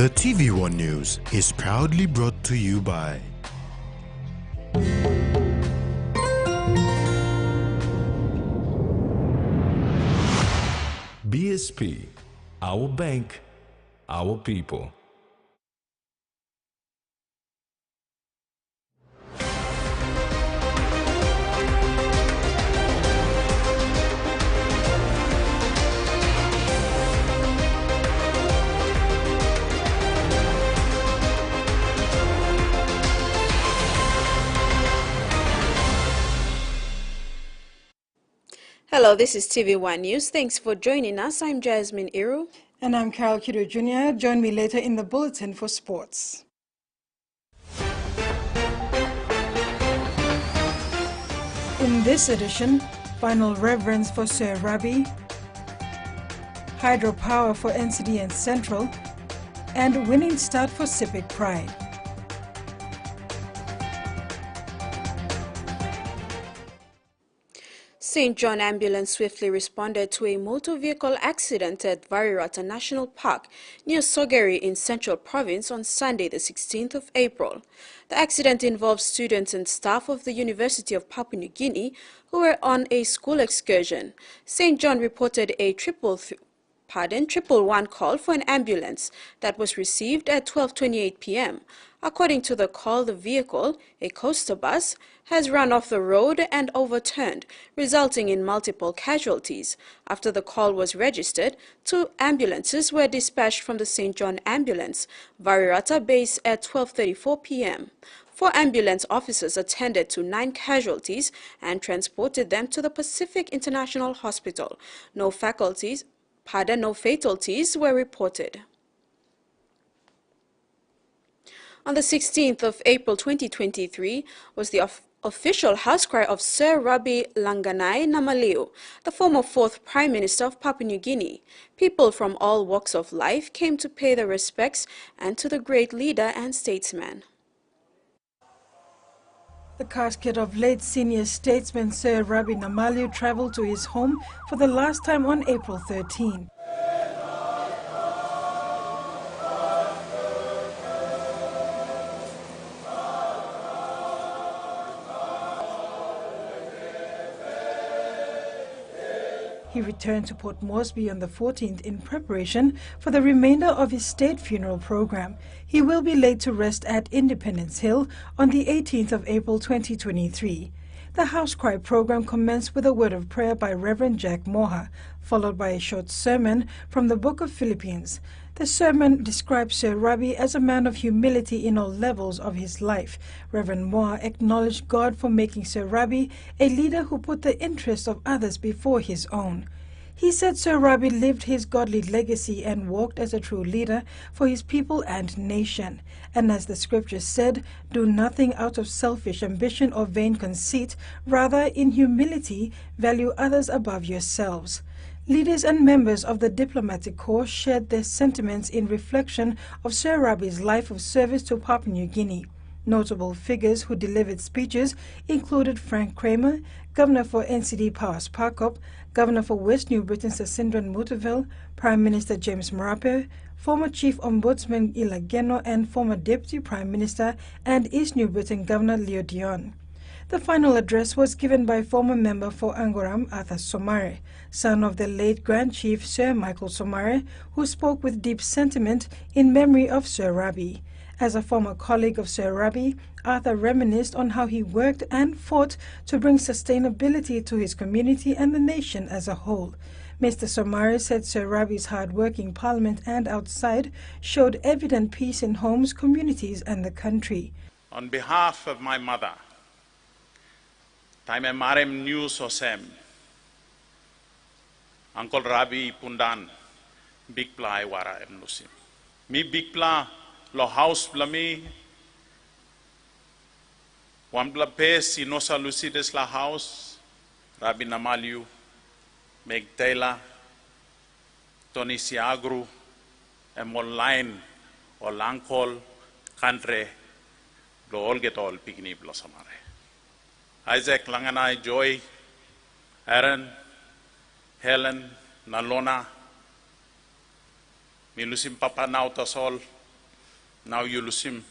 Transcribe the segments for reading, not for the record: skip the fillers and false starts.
The TVWAN News is proudly brought to you by BSP, our bank, our people. Hello, this is TV1 News. Thanks for joining us. I'm Jasmine Iru. And I'm Carol Kido Jr. Join me later in the bulletin for sports. In this edition, final reverence for Sir Rabi, hydropower for NCD and Central, and winning start for Civic Pride. St. John Ambulance swiftly responded to a motor vehicle accident at Varirata National Park near Sogeri in Central Province on Sunday, the 16th of April. The accident involved students and staff of the University of Papua New Guinea who were on a school excursion. St. John reported a 111 call for an ambulance that was received at 12:28 p.m. According to the call, the vehicle, a coaster bus, has run off the road and overturned, resulting in multiple casualties. After the call was registered, 2 ambulances were dispatched from the St. John Ambulance, Varirata base at 12:34 p.m. 4 ambulance officers attended to 9 casualties and transported them to the Pacific International Hospital. No fatalities were reported. On the 16th of April 2023 was the official house cry of Sir Rabi Langanai Namaliu, the former 4th Prime Minister of Papua New Guinea. People from all walks of life came to pay their respects and to the great leader and statesman. The casket of late senior statesman Sir Rabi Namaliu traveled to his home for the last time on April 13. He returned to Port Moresby on the 14th in preparation for the remainder of his state funeral program. He will be laid to rest at Independence Hill on the 18th of April 2023. The House Cry program commenced with a word of prayer by Reverend Jack Moha, followed by a short sermon from the Book of Philippians. The sermon describes Sir Rabi as a man of humility in all levels of his life. Reverend Moha acknowledged God for making Sir Rabi a leader who put the interests of others before his own. He said Sir Rabi lived his godly legacy and walked as a true leader for his people and nation. And as the scripture said, do nothing out of selfish ambition or vain conceit, rather in humility value others above yourselves. Leaders and members of the diplomatic corps shared their sentiments in reflection of Sir Rabi's life of service to Papua New Guinea. Notable figures who delivered speeches included Frank Kramer, Governor for NCD Powers Parkop, Governor for West New Britain Sasindran Mutavell, Prime Minister James Marape, former Chief Ombudsman Ilageno and former Deputy Prime Minister and East New Britain Governor Leo Dion. The final address was given by former member for Angoram Arthur Somare, son of the late Grand Chief Sir Michael Somare, who spoke with deep sentiment in memory of Sir Rabi. As a former colleague of Sir Rabi, Arthur reminisced on how he worked and fought to bring sustainability to his community and the nation as a whole. Mr. Somare said Sir Rabi's hard work in Parliament and outside showed evident peace in homes, communities and the country. On behalf of my mother, Taime Marem New Sosem, Uncle Rabi Pundan, Big Pla Wara Emnusim. Mi Big Pla, lo house blami, Wan Bla Pes, Inosa Lucides la house, Rabi Namaliu, Meg Taylor, Tony Siagru, Emol or Lankol, Country, Blo all get all picnic blossomare. Isaac Langanai, Joy, Aaron, Helen, Nalona, mi lusim papa now tasol, now you lusim,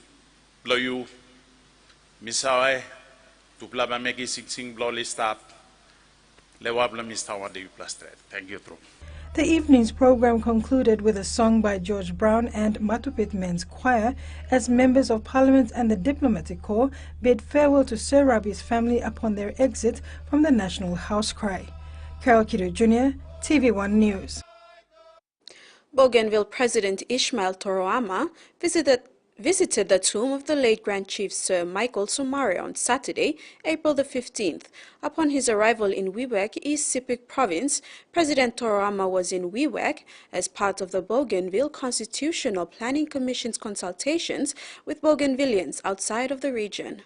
blow you, misawe, tu plaba megi sing blow listat, lewabla mistawa de plastret. Thank you, True. The evening's program concluded with a song by George Brown and Matupit Men's Choir as members of Parliament and the Diplomatic Corps bid farewell to Sir Rabi's family upon their exit from the National House Cry. Carol Kido Jr., TV1 News. Bougainville President Ismail Toroama visited the tomb of the late Grand Chief Sir Michael Somare on Saturday, April the 15th. Upon his arrival in Wewak, East Sepik Province, President Toroama was in Wewak as part of the Bougainville Constitutional Planning Commission's consultations with Bougainvilleans outside of the region.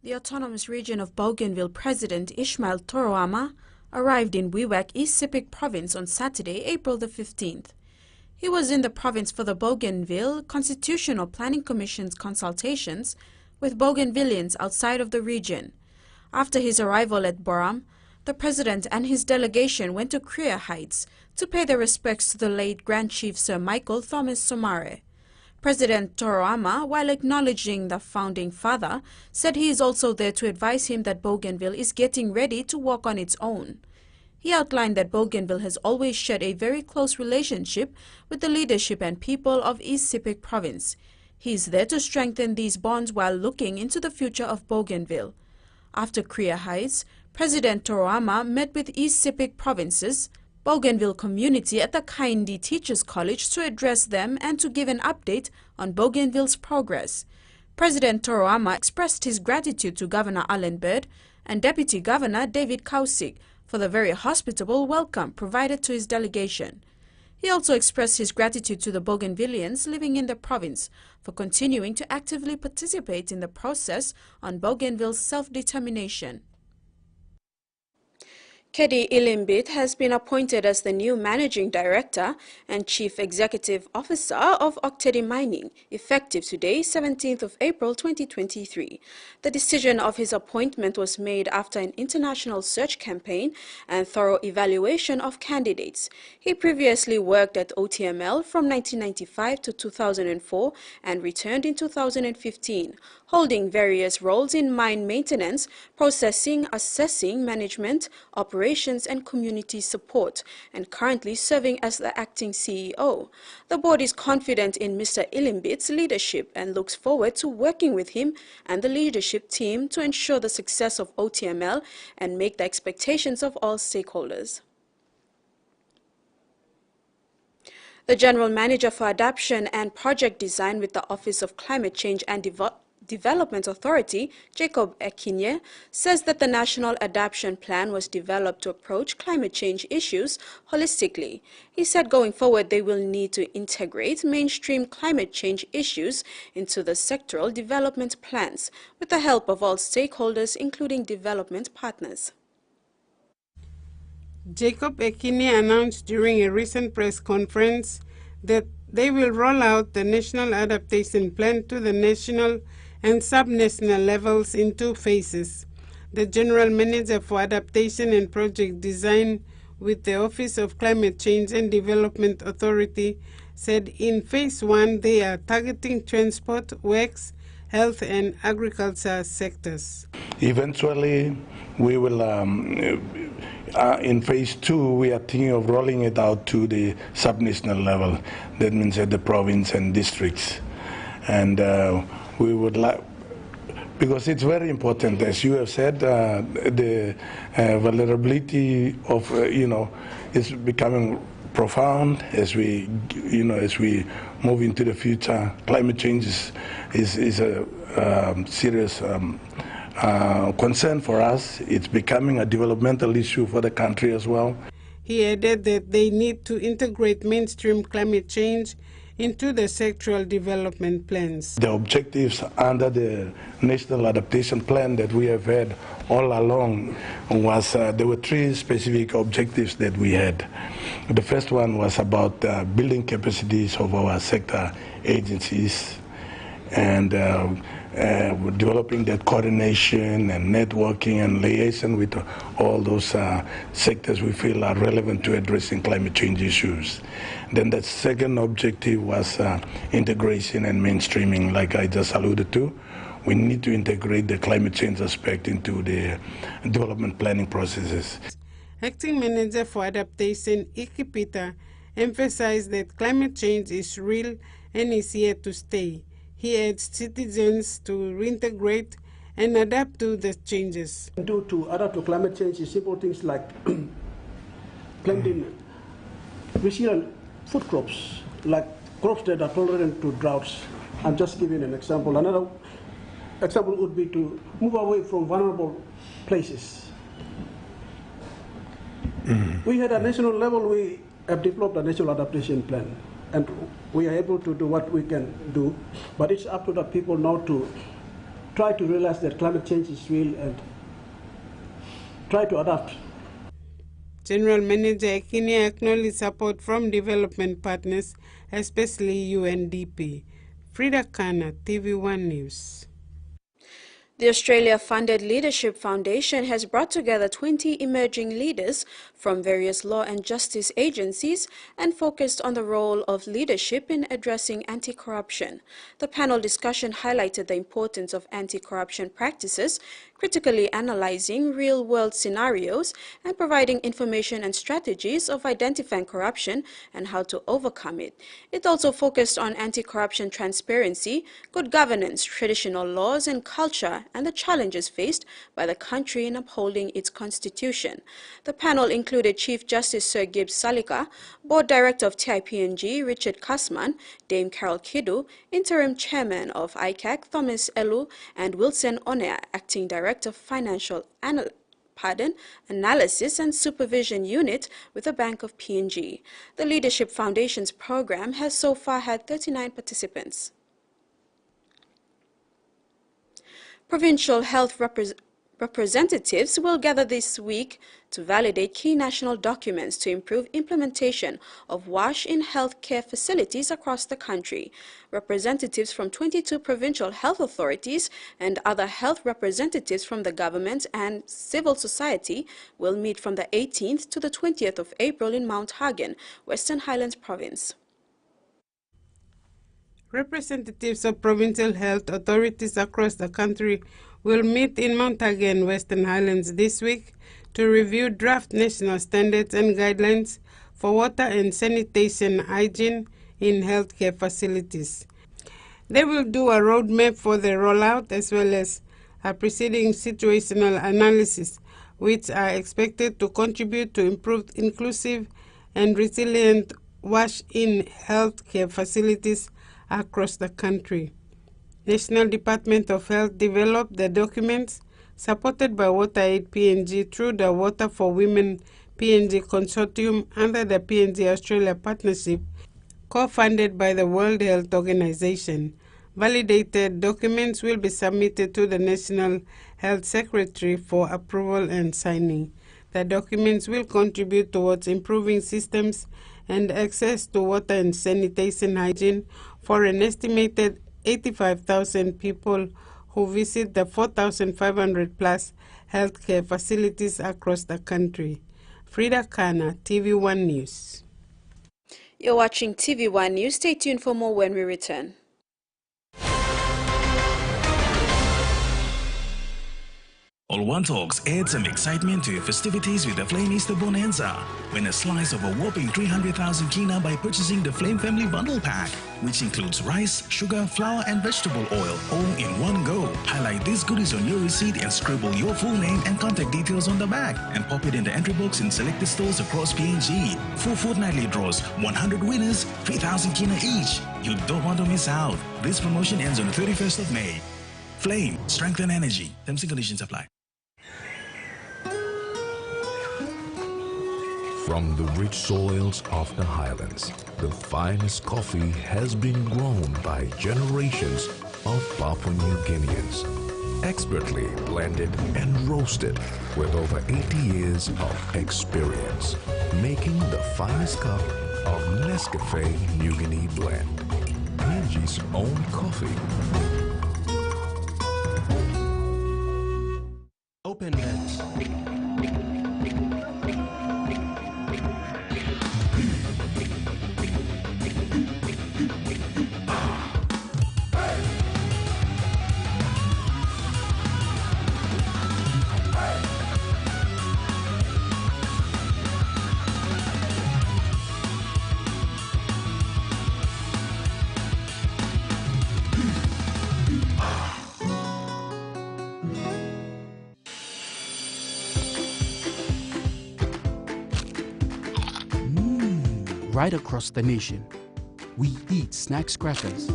The autonomous region of Bougainville President Ismail Toroama arrived in Wewak, East Sepik Province on Saturday, April the 15th. He was in the province for the Bougainville Constitutional Planning Commission's consultations with Bougainvilleans outside of the region. After his arrival at Boram, the president and his delegation went to Krea Heights to pay their respects to the late Grand Chief Sir Michael Thomas Somare. President Toroama, while acknowledging the founding father, said he is also there to advise him that Bougainville is getting ready to walk on its own. He outlined that Bougainville has always shared a very close relationship with the leadership and people of East Sepik Province. He is there to strengthen these bonds while looking into the future of Bougainville. After Krea Heights, President Toroama met with East Sepik Province's Bougainville community at the Kaindi Teachers College to address them and to give an update on Bougainville's progress. President Toroama expressed his gratitude to Governor Allen Bird and Deputy Governor David Kausik for the very hospitable welcome provided to his delegation. He also expressed his gratitude to the Bougainvilleans living in the province for continuing to actively participate in the process on Bougainville's self-determination. Kedi Ilimbit has been appointed as the new Managing Director and Chief Executive Officer of Oktedi Mining, effective today, 17th of April 2023. The decision of his appointment was made after an international search campaign and thorough evaluation of candidates. He previously worked at OTML from 1995 to 2004 and returned in 2015, holding various roles in mine maintenance, processing, assessing, management, operations, and community support, and currently serving as the acting CEO. The board is confident in Mr. Ilimbit's leadership and looks forward to working with him and the leadership team to ensure the success of OTML and make the expectations of all stakeholders. The General Manager for Adaptation and Project Design with the Office of Climate Change and Development Authority, Jacob Ekinye, says that the National Adaptation Plan was developed to approach climate change issues holistically. He said going forward they will need to integrate mainstream climate change issues into the sectoral development plans with the help of all stakeholders, including development partners. Jacob Ekinye announced during a recent press conference that they will roll out the National Adaptation Plan to the national and subnational levels in 2 phases. The General Manager for Adaptation and Project Design with the Office of Climate Change and Development Authority said in Phase 1 they are targeting transport, works, health and agriculture sectors. Eventually, we will, in Phase 2, we are thinking of rolling it out to the subnational level. That means at the province and districts. And we would like, because it's very important, as you have said, the vulnerability of, is becoming profound as we, as we move into the future. Climate change is a serious concern for us. It's becoming a developmental issue for the country as well. He added that they need to integrate mainstream climate change into the sectoral development plans. The objectives under the National Adaptation Plan that we have had all along was, there were three specific objectives that we had. The first one was about building capacities of our sector agencies and developing that coordination and networking and liaison with all those sectors we feel are relevant to addressing climate change issues. Then the second objective was integration and mainstreaming, like I just alluded to. We need to integrate the climate change aspect into the development planning processes. Acting Manager for Adaptation, Iki Peter, emphasized that climate change is real and is here to stay. He urged citizens to reintegrate and adapt to the changes. To adapt to climate change is simple things like planting resilient food crops, like crops that are tolerant to droughts. I'm just giving an example. Another example would be to move away from vulnerable places. We had a national level, we have developed a national adaptation plan, and we are able to do what we can do, but it's up to the people now to try to realize that climate change is real and try to adapt. General Manager Ekini acknowledged support from development partners, especially UNDP. Frida Kana, TV1 News. The Australia-funded Leadership Foundation has brought together 20 emerging leaders from various law and justice agencies and focused on the role of leadership in addressing anti-corruption. The panel discussion highlighted the importance of anti-corruption practices, critically analyzing real-world scenarios and providing information and strategies of identifying corruption and how to overcome it. It also focused on anti-corruption transparency, good governance, traditional laws and culture, and the challenges faced by the country in upholding its constitution. The panel included Chief Justice Sir Gibbs Salika, Board Director of PNG Richard Kasman, Dame Carol Kidu, Interim Chairman of ICAC Thomas Elu, and Wilson Onea, Acting Director of Financial Analysis and Supervision Unit with the Bank of PNG. The Leadership Foundation's program has so far had 39 participants. Provincial health representatives will gather this week to validate key national documents to improve implementation of WASH in healthcare facilities across the country. Representatives from 22 provincial health authorities and other health representatives from the government and civil society will meet from the 18th to the 20th of April in Mount Hagen, Western Highlands Province. Representatives of provincial health authorities across the country will meet in Mount Hagen, Western Highlands this week to review draft national standards and guidelines for water and sanitation hygiene in healthcare facilities. They will do a roadmap for the rollout as well as a preceding situational analysis, which are expected to contribute to improved, inclusive and resilient WASH in healthcare facilities across the country. National Department of Health developed the documents supported by WaterAid PNG through the Water for Women PNG Consortium under the PNG Australia Partnership, co-funded by the World Health Organization. Validated documents will be submitted to the National Health Secretary for approval and signing. The documents will contribute towards improving systems and access to water and sanitation hygiene for an estimated 85,000 people who visit the 4,500 plus healthcare facilities across the country. Frida Kana, TV1 News. You're watching TV1 News. Stay tuned for more when we return. All One Talks adds some excitement to your festivities with the Flame Easter Bonanza. Win a slice of a whopping 300,000 kina by purchasing the Flame Family Bundle Pack, which includes rice, sugar, flour, and vegetable oil, all in one go. Highlight these goodies on your receipt and scribble your full name and contact details on the back, and pop it in the entry box in selected stores across PNG. 4 fortnightly draws, 100 winners, 3,000 kina each. You don't want to miss out. This promotion ends on the 31st of May. Flame, strength and energy. Terms and conditions apply. From the rich soils of the highlands, the finest coffee has been grown by generations of Papua New Guineans. Expertly blended and roasted with over 80 years of experience, making the finest cup of Nescafe New Guinea blend. PNG's own coffee. Open nets. Right across the nation, we eat snacks crackers.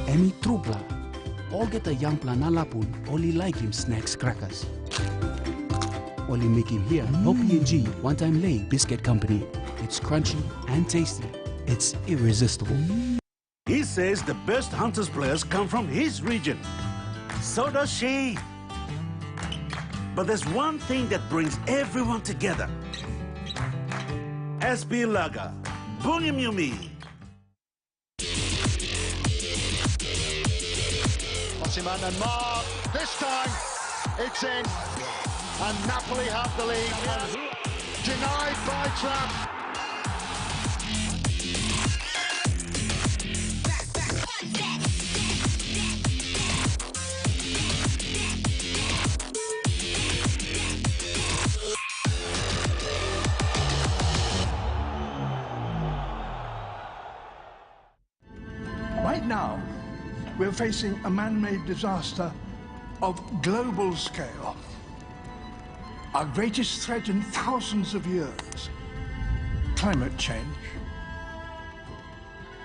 Emi trupla. All get a young planalapun, only like him snacks crackers. Only make him here, no PNG, one-time lay biscuit company. It's crunchy and tasty. It's irresistible. He says the best Hunters players come from his region. So does she. But there's one thing that brings everyone together. SB Laga, Bunyamyumi. Osimhen and Mark, this time it's in. And Napoli have the lead. Denied by Trump. Right now, we're facing a man-made disaster of global scale. Our greatest threat in thousands of years, climate change.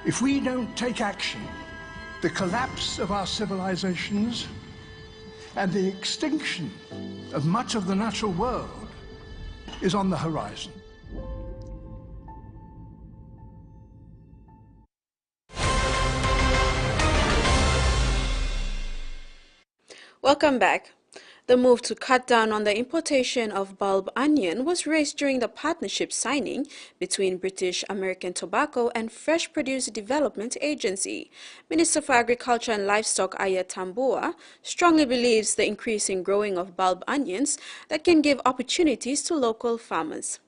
If we don't take action, the collapse of our civilizations and the extinction of much of the natural world is on the horizon. Welcome back. The move to cut down on the importation of bulb onion was raised during the partnership signing between British American Tobacco and Fresh Produce Development Agency. Minister for Agriculture and Livestock Aya Tambua strongly believes the increasing growing of bulb onions that can give opportunities to local farmers.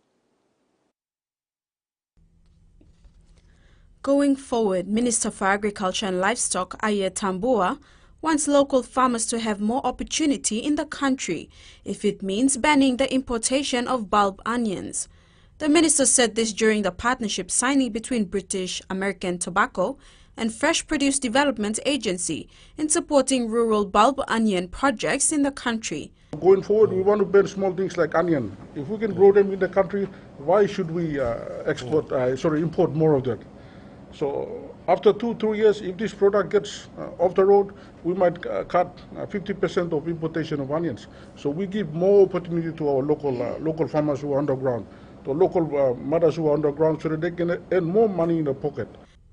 Going forward, Minister for Agriculture and Livestock Aya Tambua wants local farmers to have more opportunity in the country if it means banning the importation of bulb onions. The minister said this during the partnership signing between British American Tobacco and Fresh Produce Development Agency in supporting rural bulb onion projects in the country. Going forward, we want to ban small things like onion. If we can grow them in the country, why should we import more of that? So after 2-3 years, if this product gets off the road, we might cut 50% of importation of onions. So we give more opportunity to our local farmers who are underground, to local mothers who are underground, so that they can earn more money in their pocket.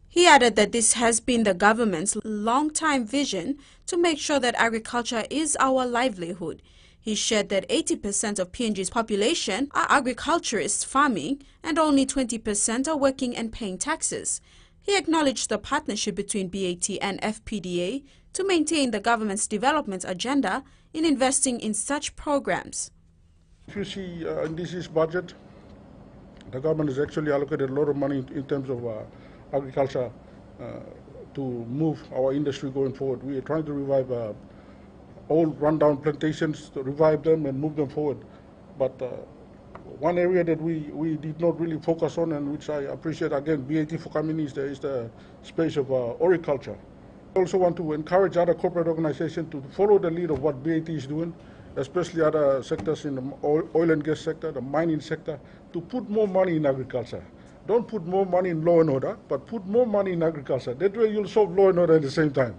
He added that this has been the government's long-time vision to make sure that agriculture is our livelihood. He shared that 80% of PNG's population are agriculturists farming and only 20% are working and paying taxes. He acknowledged the partnership between BAT and FPDA to maintain the government's development agenda in investing in such programs. If you see in this year's budget, the government has actually allocated a lot of money in terms of agriculture to move our industry going forward. We are trying to revive old rundown plantations, to revive them and move them forward. But one area that we did not really focus on, and which I appreciate again, BAT for coming, is the space of oriculture. I also want to encourage other corporate organizations to follow the lead of what BAT is doing, especially other sectors in the oil and gas sector, the mining sector, to put more money in agriculture. Don't put more money in law and order, but put more money in agriculture. That way you'll solve law and order at the same time.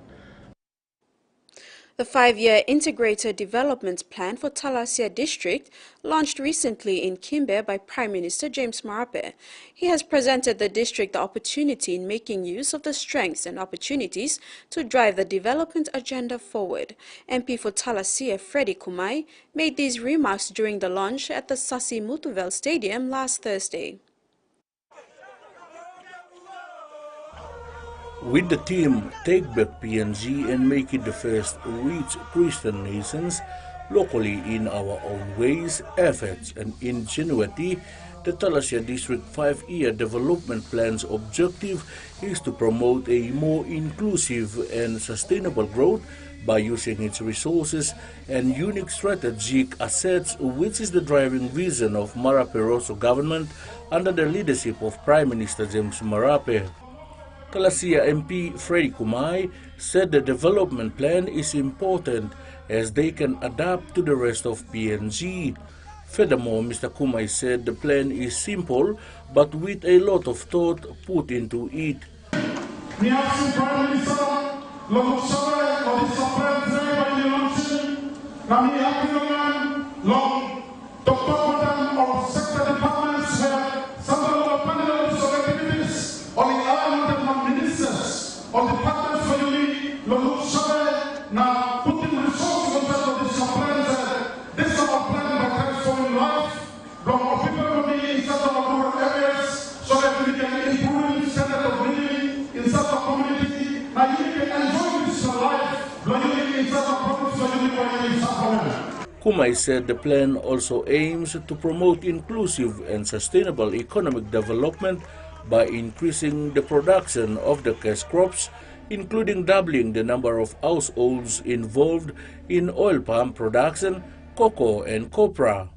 The 5-year Integrated Development Plan for Talasia District, launched recently in Kimbe by Prime Minister James Marape. He has presented the district the opportunity in making use of the strengths and opportunities to drive the development agenda forward. MP for Talasia Freddie Kumai made these remarks during the launch at the Sasi Mutuvel Stadium last Thursday. With the team Take Back PNG and make it the first rich Christian nations locally in our own ways, efforts and ingenuity, the Talasia District 5-year development plan's objective is to promote a more inclusive and sustainable growth by using its resources and unique strategic assets, which is the driving vision of Marape Rosso government under the leadership of Prime Minister James Marape. Talasia MP Freddie Kumai said the development plan is important as they can adapt to the rest of PNG. Furthermore, Mr. Kumai said the plan is simple but with a lot of thought put into it. Kumai said the plan also aims to promote inclusive and sustainable economic development by increasing the production of the cash crops, including doubling the number of households involved in oil palm production, cocoa and copra.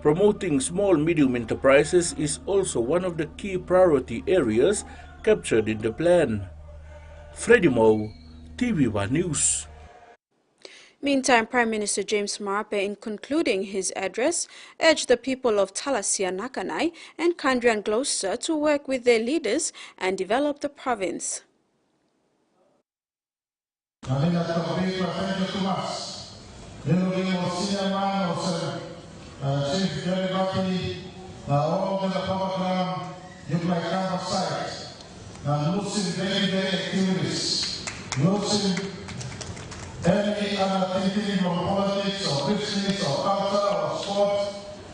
Promoting small-medium enterprises is also one of the key priority areas captured in the plan. Freddie Mo, TVWAN News. Meantime, Prime Minister James Marape, in concluding his address, urged the people of Talasia Nakanai and Kandrian Gloucester to work with their leaders and develop the province. Chief very lucky all the program you like kind of sight. Losing day-to-day activities, losing any other thinking of politics or business or culture or sport.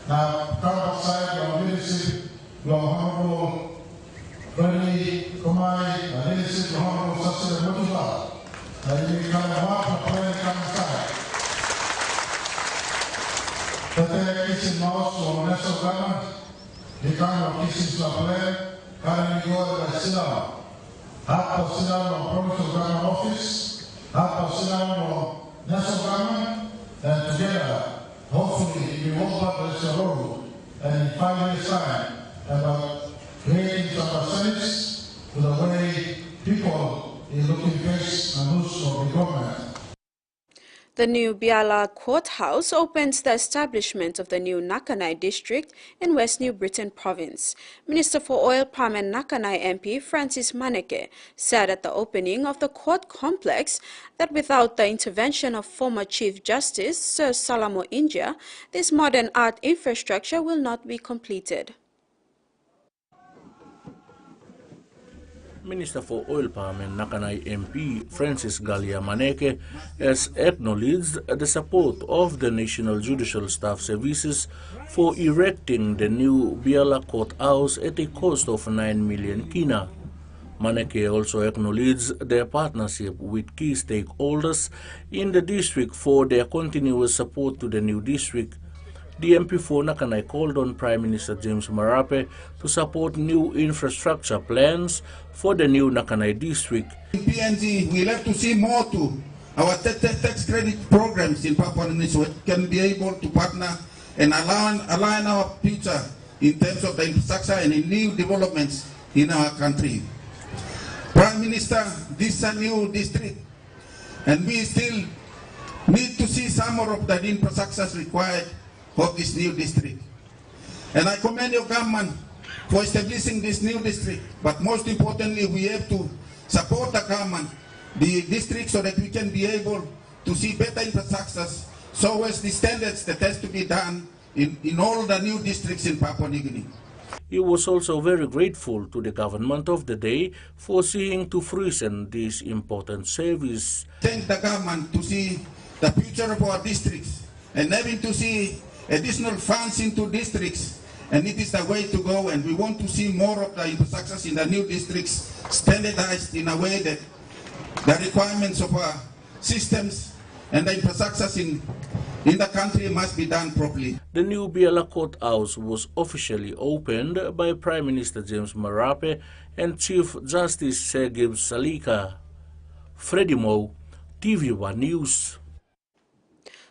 Now kind of sight your leadership, your honorable Freddie Kumai, leadership, your honorable Sasha Mutula. You can walk the plane kind of sight. Tete kisi maos o national government, di kano kisi suapele, kani go da sila, hapo sila no provincial government office, hapo sila no national government, and together, hopefully, we will publish a road and in 5 years' time about creating some percentage to the way people is looking face and lose for the government. The new Biala Courthouse opens the establishment of the new Nakanai district in West New Britain province. Minister for Oil Palm and Nakanai MP Francis Maneke said at the opening of the court complex that without the intervention of former Chief Justice Sir Salamo India, this modern art infrastructure will not be completed. Minister for Oil Palm and Nakanai MP Francis Galia Maneke has acknowledged the support of the National Judicial Staff Services for erecting the new Biala Courthouse at a cost of 9 million kina. Maneke also acknowledged their partnership with key stakeholders in the district for their continuous support to the new district. The MP for Nakanai called on Prime Minister James Marape to support new infrastructure plans for the new Nakanai district. In PNG, we have to see more to our tax credit programs in Papua New Guinea can be able to partner and align our future in terms of the infrastructure and in new developments in our country. Prime Minister, this is a new district, and we still need to see some more of the infrastructures required for this new district. And I commend your government for establishing this new district, but most importantly, we have to support the government, the district, so that we can be able to see better infrastructures, so as the standards that has to be done in all the new districts in Papua New Guinea. He was also very grateful to the government of the day for seeing to fruition this important service. Thank the government to see the future of our districts and having to see additional funds into districts, and it is the way to go, and we want to see more of the infrastructures in the new districts standardized in a way that the requirements of our systems and the infrastructures in the country must be done properly. The new Biala Courthouse was officially opened by Prime Minister James Marape and Chief Justice Sergei Salika. Freddie Moe, TVWAN News.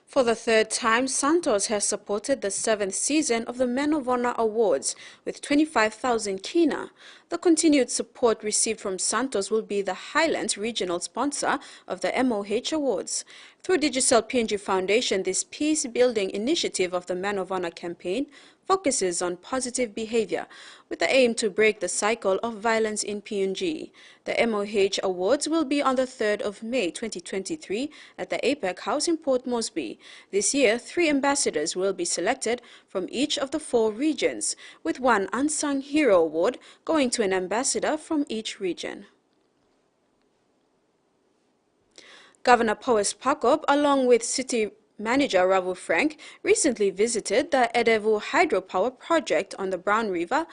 For the third time, Santos has supported the 7th season of the Men of Honor Awards with 25,000 kina. The continued support received from Santos will be the Highlands regional sponsor of the MOH Awards. Through Digicel PNG Foundation, this peace-building initiative of the Men of Honor campaign focuses on positive behavior with the aim to break the cycle of violence in PNG. The MOH Awards will be on the 3rd of May 2023 at the APEC House in Port Moresby. This year, 3 ambassadors will be selected from each of the 4 regions, with 1 Unsung Hero Award going to an ambassador from each region. Governor Powes Pakop, along with City Manager Ravu Frank, recently visited the Edevu hydropower project on the Brown River,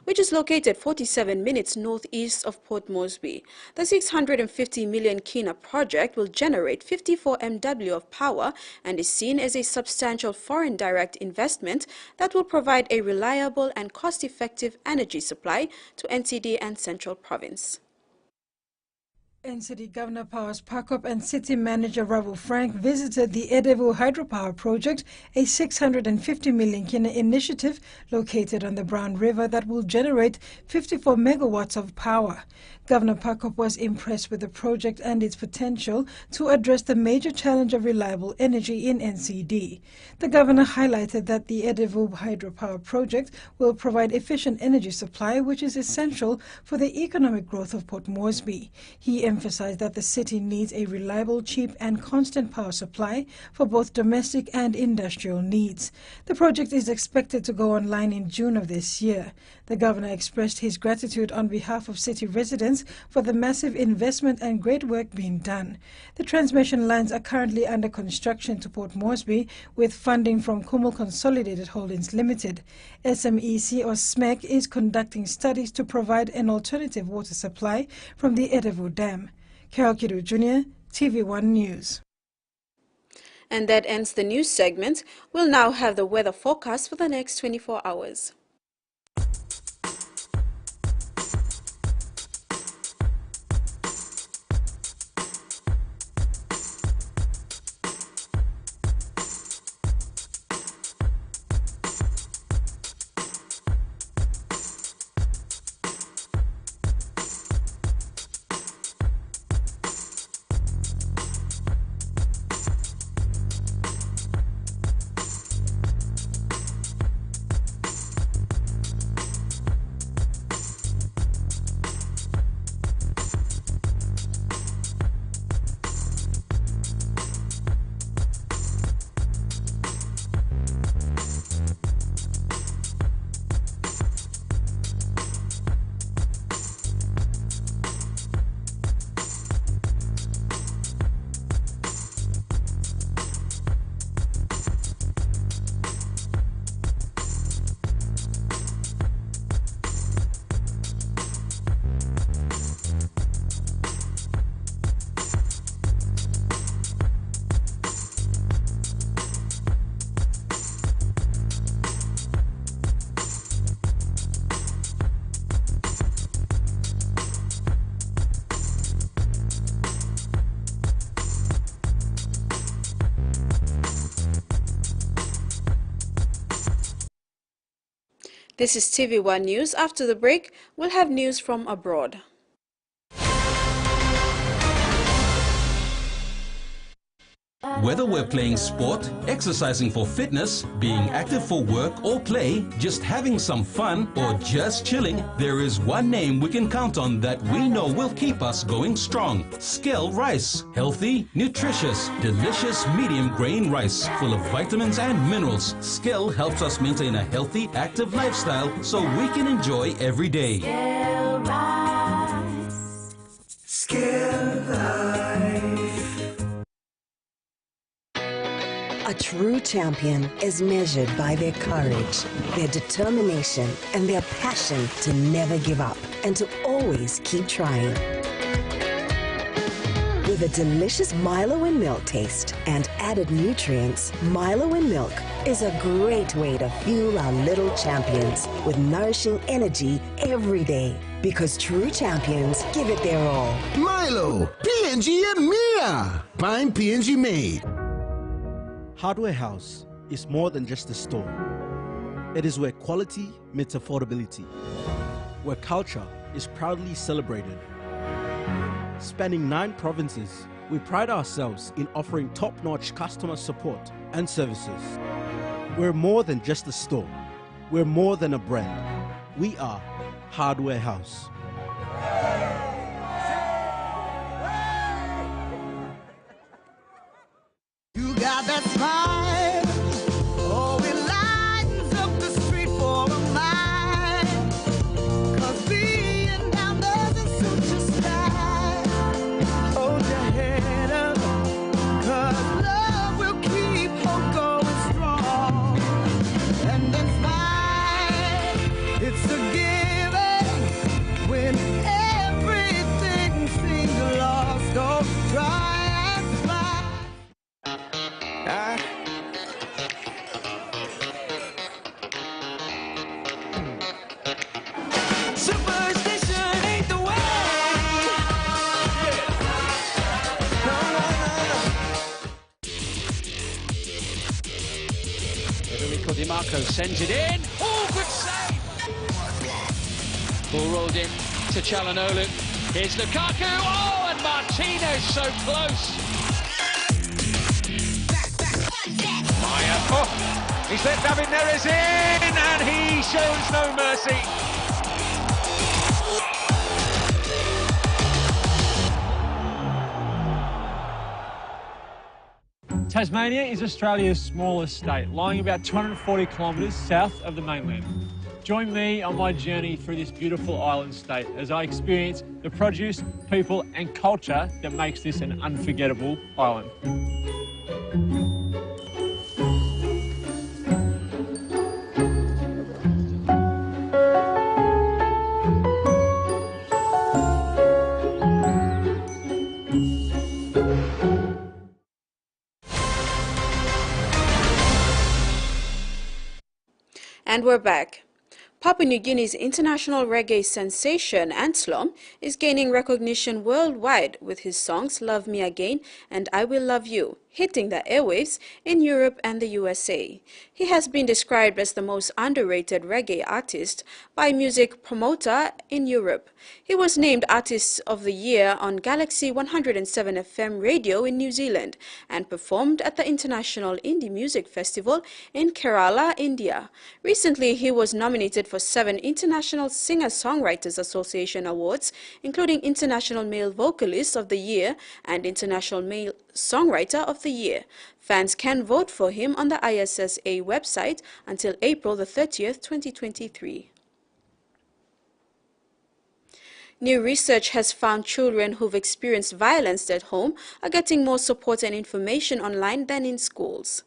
which is located 47 minutes northeast of Port Moresby. The 650 million kina project will generate 54 MW of power and is seen as a substantial foreign direct investment that will provide a reliable and cost-effective energy supply to NCD and Central Province. NCD Governor Powes Pakop and City Manager Ravu Frank visited the Edevu hydropower project, a 650 million kina initiative located on the Brown River that will generate 54 megawatts of power. Governor Pakop was impressed with the project and its potential to address the major challenge of reliable energy in NCD. The governor highlighted that the Edevu hydropower project will provide efficient energy supply, which is essential for the economic growth of Port Moresby. He emphasized that the city needs a reliable, cheap and constant power supply for both domestic and industrial needs. The project is expected to go online in June of this year. The governor expressed his gratitude on behalf of city residents for the massive investment and great work being done. The transmission lines are currently under construction to Port Moresby with funding from Kumul Consolidated Holdings Limited. SMEC or SMEC is conducting studies to provide an alternative water supply from the Edevu Dam. Carol Kidu Jr., TV1 News. And that ends the news segment. We'll now have the weather forecast for the next 24 hours. This is TV1 News. After the break, we'll have news from abroad. Whether we're playing sport, exercising for fitness, being active for work or play, just having some fun, or just chilling, there is one name we can count on that we know will keep us going strong. Skell rice. Healthy, nutritious, delicious medium grain rice full of vitamins and minerals. Skell helps us maintain a healthy, active lifestyle so we can enjoy every day. Skell rice. Skell life. A true champion is measured by their courage, their determination, and their passion to never give up and to always keep trying. With a delicious Milo and milk taste and added nutrients, Milo and milk is a great way to fuel our little champions with nourishing energy every day. Because true champions give it their all. Milo, PNG and Mia. Fine PNG made. Hardware House is more than just a store. It is where quality meets affordability, where culture is proudly celebrated. Spanning 9 provinces, we pride ourselves in offering top-notch customer support and services. We're more than just a store. We're more than a brand. We are Hardware House. You got that smile, oh, it lightens up the street for a mile. 'Cause being down doesn't suit your style. Hold your head up, 'cause love will keep hope going strong. And then smile, it's a given when everything seems lost. Don't try. Marco sends it in. Oh, good save! Ball rolled in to Çalhanoğlu. Here's Lukaku. Oh, and Martinez so close. Maya. Oh, he's let David Neres in, and he shows no mercy. Tasmania is Australia's smallest state, lying about 240 kilometres south of the mainland. Join me on my journey through this beautiful island state as I experience the produce, people and culture that makes this an unforgettable island. And we're back. Papua New Guinea's international reggae sensation, Anselm, is gaining recognition worldwide with his songs Love Me Again and I Will Love You, hitting the airwaves in Europe and the USA. He has been described as the most underrated reggae artist by music promoter in Europe. He was named Artist of the Year on Galaxy 107 FM radio in New Zealand and performed at the International Indie Music Festival in Kerala, India. Recently, he was nominated for 7 International Singer-Songwriters Association awards, including International Male Vocalist of the Year and International Male Songwriter of the Year. Fans can vote for him on the ISSA website until April the 30th, 2023. New research has found children who've experienced violence at home are getting more support and information online than in schools.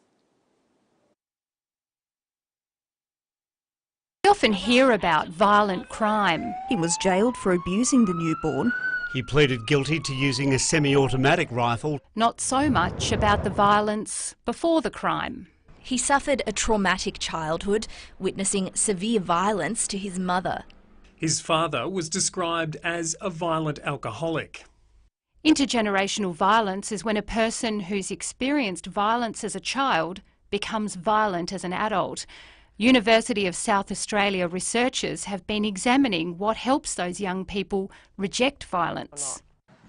We often hear about violent crime. He was jailed for abusing the newborn. He pleaded guilty to using a semi-automatic rifle. Not so much about the violence before the crime. He suffered a traumatic childhood, witnessing severe violence to his mother. His father was described as a violent alcoholic. Intergenerational violence is when a person who's experienced violence as a child becomes violent as an adult. University of South Australia researchers have been examining what helps those young people reject violence.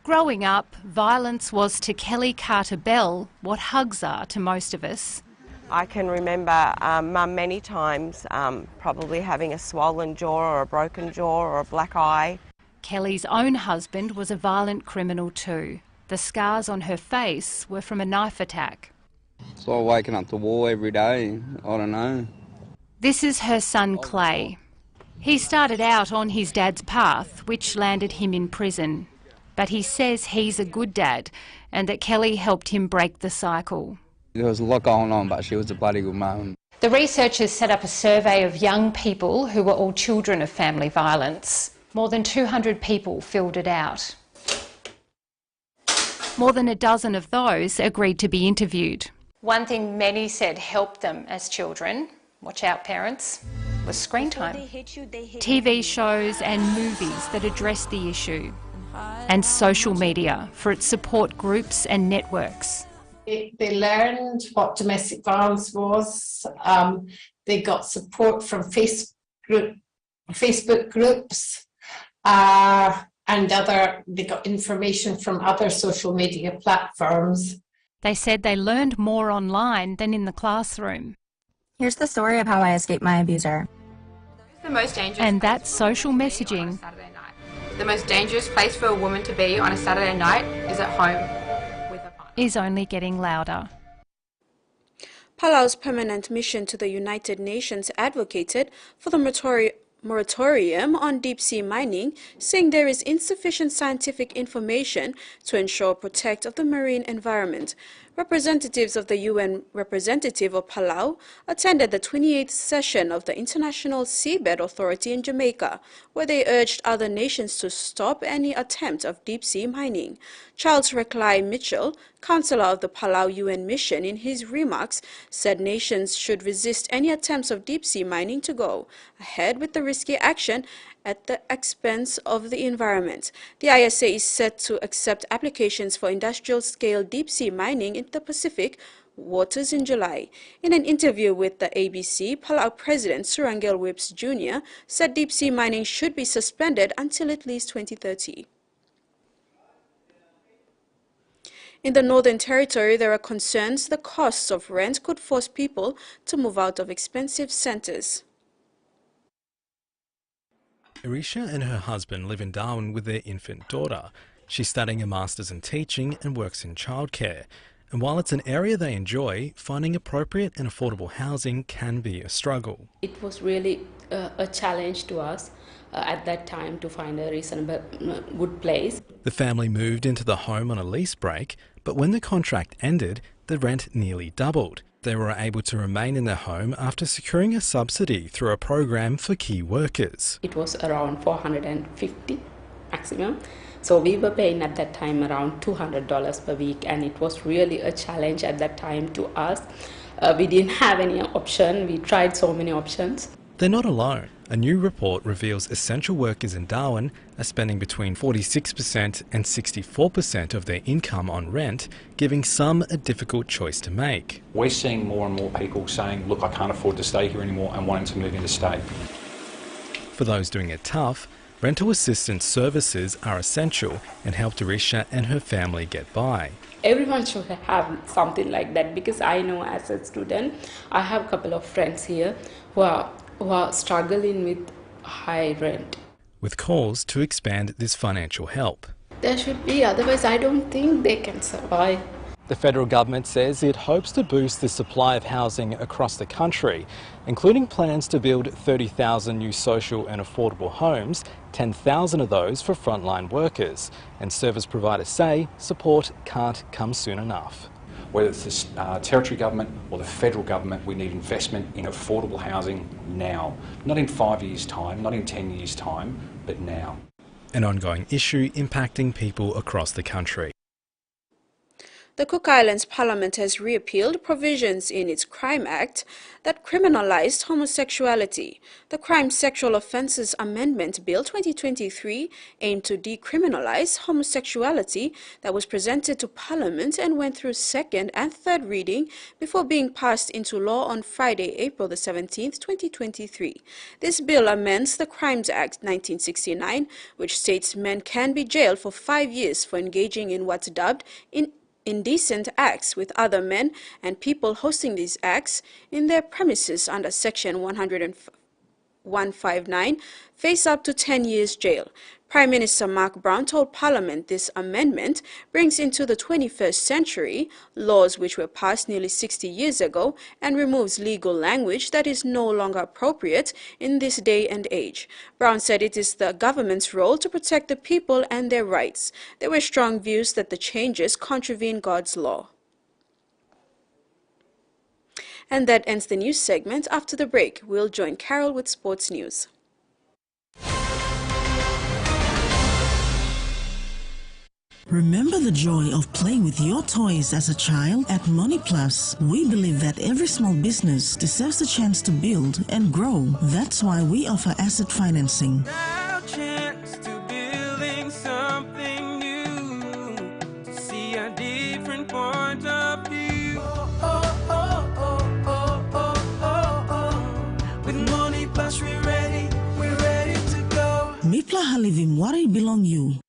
Growing up, violence was to Kelly Carter-Bell what hugs are to most of us. I can remember Mum many times probably having a swollen jaw or a broken jaw or a black eye. Kelly's own husband was a violent criminal too. The scars on her face were from a knife attack. It's like waking up to war every day. I don't know. This is her son Clay. He started out on his dad's path, which landed him in prison. But he says he's a good dad and that Kelly helped him break the cycle. There was a lot going on, but she was a bloody good mum. The researchers set up a survey of young people who were all children of family violence. More than 200 people filled it out. More than a dozen of those agreed to be interviewed. One thing many said helped them as children, watch out parents, was screen time. TV shows and movies that addressed the issue. And social media for its support groups and networks. They learned what domestic violence was. They got support from Facebook groups and they got information from other social media platforms. They said they learned more online than in the classroom. Here's the story of how I escaped my abuser. The most dangerous and that's social messaging. The most dangerous place for a woman to be on a Saturday night is at home with a partner. Is only getting louder. Palau's permanent mission to the United Nations advocated for the moratorium on deep-sea mining, saying there is insufficient scientific information to ensure protect of the marine environment. Representatives of the UN representative of Palau attended the 28th session of the International Seabed Authority in Jamaica, where they urged other nations to stop any attempt of deep-sea mining. Charles Reclai Mitchell, counselor of the Palau UN mission, in his remarks said nations should resist any attempts of deep-sea mining to go ahead with the risky action at the expense of the environment. The ISA is set to accept applications for industrial-scale deep-sea mining in the Pacific waters in July. In an interview with the ABC, Palau President Surangel Whips Jr. said deep-sea mining should be suspended until at least 2030. In the Northern Territory, there are concerns the costs of rent could force people to move out of expensive centres. Arisha and her husband live in Darwin with their infant daughter. She's studying a master's in teaching and works in childcare. And while it's an area they enjoy, finding appropriate and affordable housing can be a struggle. It was really a challenge to us at that time to find a reasonable, good place. The family moved into the home on a lease break, but when the contract ended, the rent nearly doubled. They were able to remain in their home after securing a subsidy through a program for key workers. It was around $450 maximum. So we were paying at that time around $200 per week, and it was really a challenge at that time to us. We didn't have any option. We tried so many options. They're not alone. A new report reveals essential workers in Darwin are spending between 46% and 64% of their income on rent, giving some a difficult choice to make. We're seeing more and more people saying, look, I can't afford to stay here anymore, and wanting to move interstate. For those doing it tough, rental assistance services are essential and help Arisha and her family get by. Everyone should have something like that, because I know as a student, I have a couple of friends here who are struggling with high rent. With calls to expand this financial help. There should be, otherwise I don't think they can survive. The federal government says it hopes to boost the supply of housing across the country, including plans to build 30,000 new social and affordable homes, 10,000 of those for frontline workers. And service providers say support can't come soon enough. Whether it's the territory government or the federal government, we need investment in affordable housing now. Not in 5 years' time, not in 10 years' time, but now. An ongoing issue impacting people across the country. The Cook Islands Parliament has repealed provisions in its Crime Act that criminalized homosexuality. The Crime Sexual Offences Amendment Bill 2023 aimed to decriminalize homosexuality that was presented to Parliament and went through second and third reading before being passed into law on Friday, April the 17th, 2023. This bill amends the Crimes Act 1969, which states men can be jailed for 5 years for engaging in what's dubbed indecent acts with other men and people hosting these acts in their premises under Section 159 face up to 10 years jail. Prime Minister Mark Brown told Parliament this amendment brings into the 21st century laws which were passed nearly 60 years ago and removes legal language that is no longer appropriate in this day and age. Brown said it is the government's role to protect the people and their rights. There were strong views that the changes contravene God's law. And that ends the news segment. After the break, we'll join Carol with sports news. Remember the joy of playing with your toys as a child? At Money Plus, we believe that every small business deserves the chance to build and grow. That's why we offer asset financing. Now chance to building something new, to see a different point of view. With Money Plus we're ready to go. Mipla halivim wari belong you.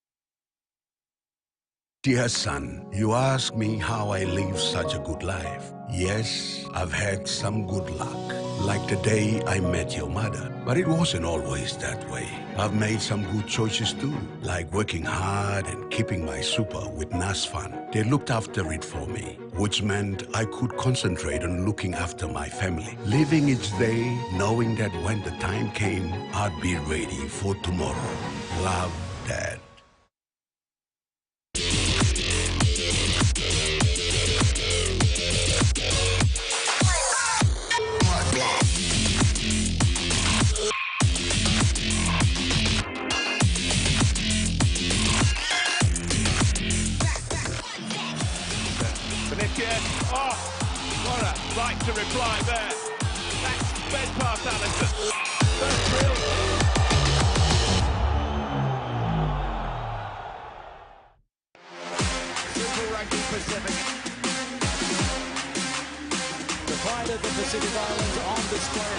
Dear son, you ask me how I live such a good life. Yes, I've had some good luck, like the day I met your mother. But it wasn't always that way. I've made some good choices too, like working hard and keeping my super with NASFAN. They looked after it for me, which meant I could concentrate on looking after my family. Living each day, knowing that when the time came, I'd be ready for tomorrow. Love, Dad. Oh, what a right to reply there. That's fed past Allison. First drill. Super Rugby Pacific. The pride of the Pacific Islands on display.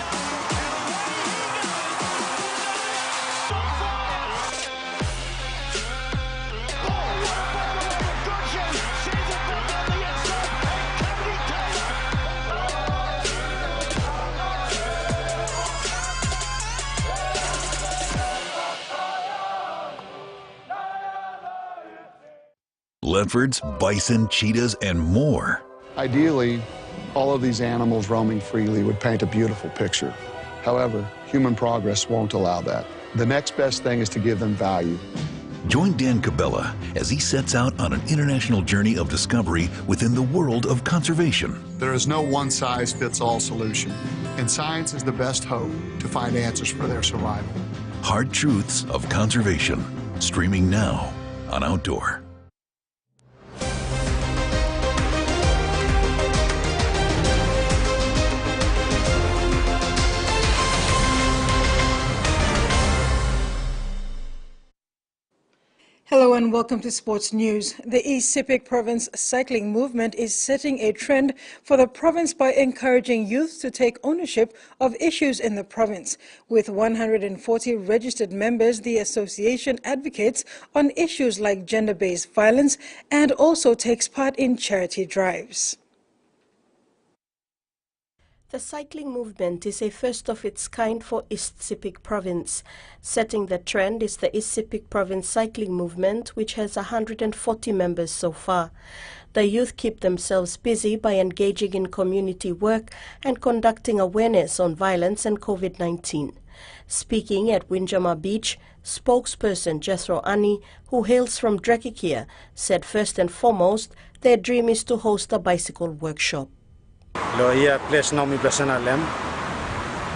Leopards, bison, cheetahs, and more. Ideally, all of these animals roaming freely would paint a beautiful picture. However, human progress won't allow that. The next best thing is to give them value. Join Dan Cabela as he sets out on an international journey of discovery within the world of conservation. There is no one-size-fits-all solution, and science is the best hope to find answers for their survival. Hard Truths of Conservation, streaming now on Outdoor. Hello and welcome to Sports News. The East Sepik Province cycling movement is setting a trend for the province by encouraging youth to take ownership of issues in the province. With 140 registered members, the association advocates on issues like gender-based violence and also takes part in charity drives. The cycling movement is a first of its kind for East Sepik Province. Setting the trend is the East Sepik Province cycling movement, which has 140 members so far. The youth keep themselves busy by engaging in community work and conducting awareness on violence and COVID-19. Speaking at Windjammer Beach, spokesperson Jethro Ani, who hails from Drakikia, said first and foremost, their dream is to host a bicycle workshop. Lo ia place no mi place na lem.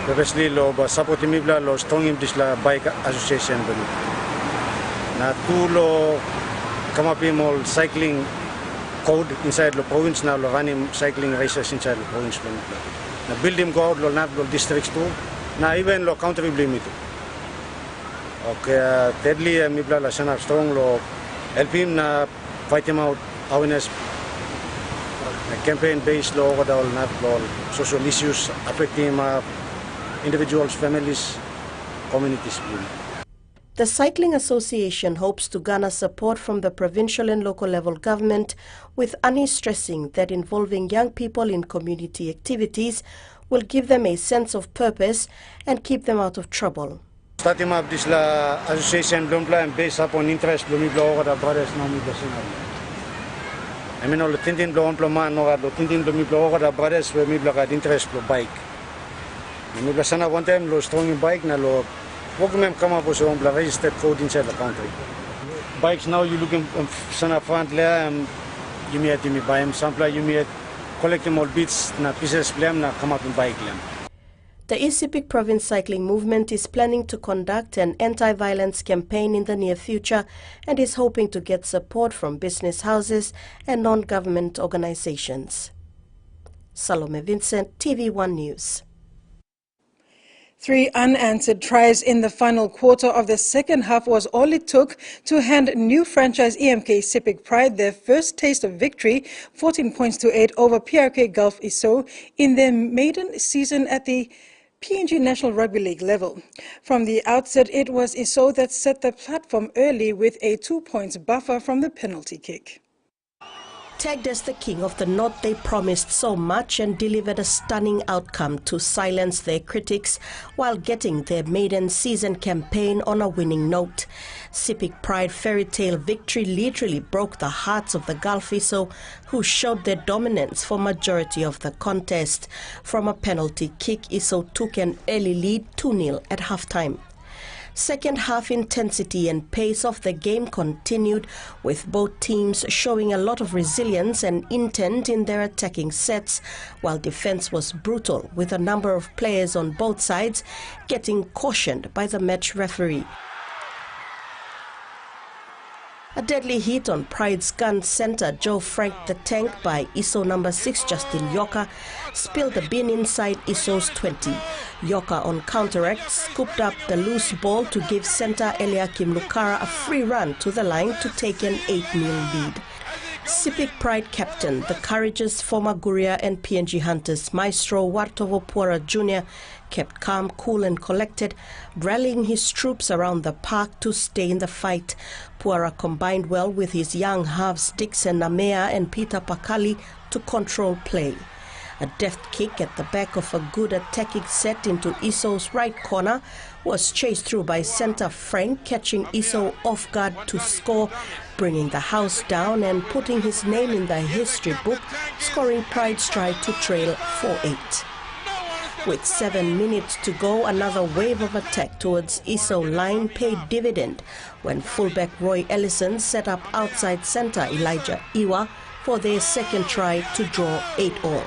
Obviously lo ba support mi bla lo strong English la bike association bani. Na tu lo come up mol cycling code inside the province now, running cycling races inside the province. Na building go out, not the districts too. Na even the country limit. Okay, thirdly, mi bla la sana strong lo help him na fight him out awareness. Campaign based law or not law, social issues affecting individuals, families, communities. The Cycling Association hopes to garner support from the provincial and local level government, with Annie stressing that involving young people in community activities will give them a sense of purpose and keep them out of trouble. Starting up this association based upon interest, I mean, all the tintin blow on man or the tintin blow me blow over brothers where me block interest blow bike. Me blasana one time lo strong bike na lo walk me come up with some registered code inside the country. Bikes now you looking sana front there you me at me buy them sample you me collect them all bits na pieces blame na come up in bike them. The East Sepik Province Cycling Movement is planning to conduct an anti-violence campaign in the near future and is hoping to get support from business houses and non-government organizations. Salome Vincent, TVWAN News. 3 unanswered tries in the final quarter of the second half was all it took to hand new franchise EMK Sepik Pride their first taste of victory, 14 points to 8 over PRK Gulf ISO in their maiden season at the PNG National Rugby League level. From the outset, it was ISO that set the platform early with a 2 points buffer from the penalty kick. Tagged as the king of the north, they promised so much and delivered a stunning outcome to silence their critics while getting their maiden season campaign on a winning note. Sepik Pride fairy tale victory literally broke the hearts of the Gulf ISO, who showed their dominance for majority of the contest. From a penalty kick, ISO took an early lead 2-0 at halftime. Second half intensity and pace of the game continued, with both teams showing a lot of resilience and intent in their attacking sets, while defense was brutal, with a number of players on both sides getting cautioned by the match referee. A deadly hit on Pride's gun center Joe Frank the Tank by ISO number 6 Justin Yoka spilled the bin inside ISO's 20. Yoka on counteract scooped up the loose ball to give center Eliakim Lukara a free run to the line to take an 8-0 lead. Sepik Pride captain, the courageous former Guria and PNG Hunters Maestro Wartovo Puara Jr. kept calm, cool and collected, rallying his troops around the park to stay in the fight. Puara combined well with his young halves Dixon Namea and Peter Pakali to control play. A deft kick at the back of a good attacking set into ISO's right corner was chased through by centre Frank, catching ISO off guard to score, bringing the house down and putting his name in the history book, scoring Pride's try to trail 4-8. With 7 minutes to go, another wave of attack towards ISO line paid dividend when fullback Roy Ellison set up outside centre Elijah Iwa for their second try to draw 8-all.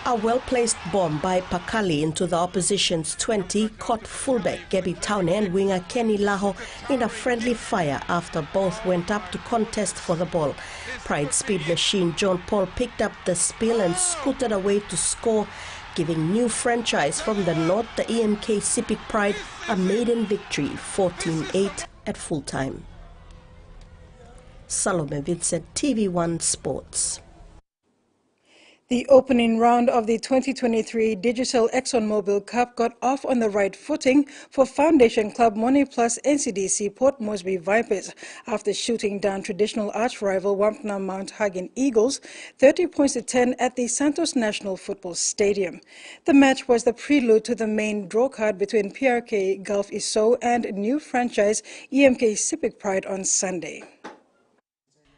A well-placed bomb by Pakali into the opposition's 20 caught fullback Gabby Taune and winger Kenny Laho in a friendly fire after both went up to contest for the ball. Pride speed machine John Paul picked up the spill and scooted away to score, giving new franchise from the north, the EMK Sepik Pride, a maiden victory 14-8 at full time. Salome Vincent, TV1 Sports. The opening round of the 2023 Digital ExxonMobil Cup got off on the right footing for Foundation Club Moniplus NCDC Port Moresby Vipers after shooting down traditional arch-rival Wampna Mount Hagen Eagles 30 points to 10 at the Santos National Football Stadium. The match was the prelude to the main draw card between PRK Gulf ISO and new franchise EMK Sepik Pride on Sunday.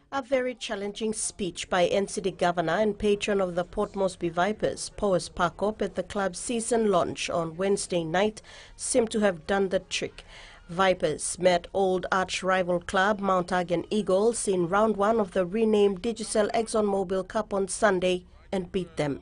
A very challenging speech by NCD Governor and patron of the Port Moresby Vipers, Powers Parkop, at the club's season launch on Wednesday night seemed to have done the trick. Vipers met old arch-rival club Mount Hagen Eagles in round 1 of the renamed Digital ExxonMobil Cup on Sunday and beat them.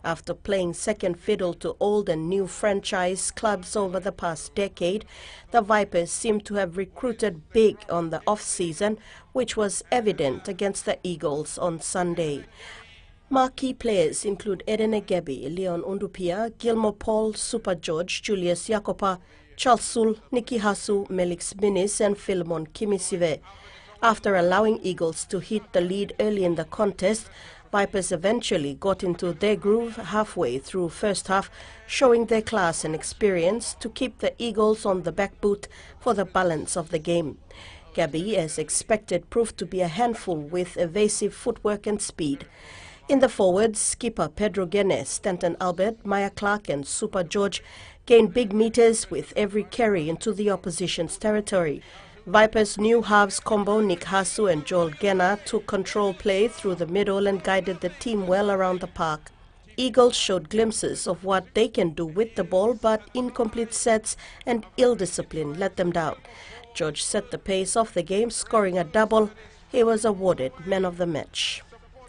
After playing second fiddle to old and new franchise clubs over the past decade, the Vipers seem to have recruited big on the off-season, which was evident against the Eagles on Sunday. Marquee players include Eden Egebi, Leon Undupia, Gilmore Paul, Super George, Julius Yakopa, Charles Sul, Niki Hasu, Melix Minis, and Philemon Kimisive. After allowing Eagles to hit the lead early in the contest, Vipers eventually got into their groove halfway through first half, showing their class and experience to keep the Eagles on the back foot for the balance of the game. Gabi, as expected, proved to be a handful with evasive footwork and speed. In the forwards, skipper Pedro Guenes, Stanton Albert, Maya Clark and Super George gained big meters with every carry into the opposition's territory. Vipers' new halves combo Nick Hasu and Joel Gena took control play through the middle and guided the team well around the park. Eagles showed glimpses of what they can do with the ball, but incomplete sets and ill discipline let them down. George set the pace of the game, scoring a double. He was awarded man of the match.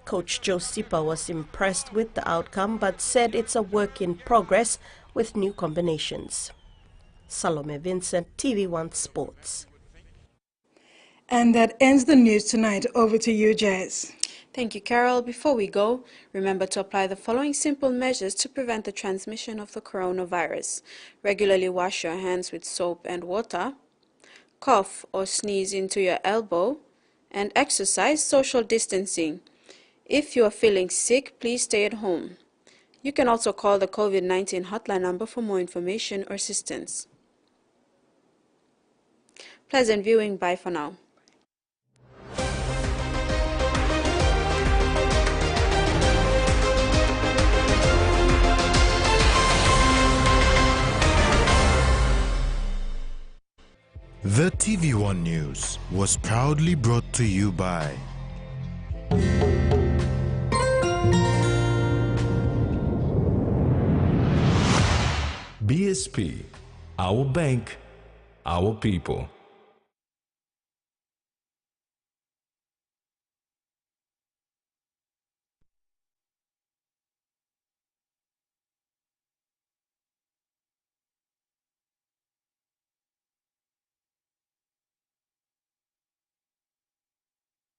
Coach Joe Sipa was impressed with the outcome, but said it's a work in progress with new combinations. Salome Vincent, TV1 Sports. And that ends the news tonight. Over to you, Jazz. Thank you, Carol. Before we go, remember to apply the following simple measures to prevent the transmission of the coronavirus. Regularly wash your hands with soap and water, cough or sneeze into your elbow, and exercise social distancing. If you are feeling sick, please stay at home. You can also call the COVID-19 hotline number for more information or assistance. Pleasant viewing. Bye for now. The TVWAN News was proudly brought to you by BSP, our bank, our people.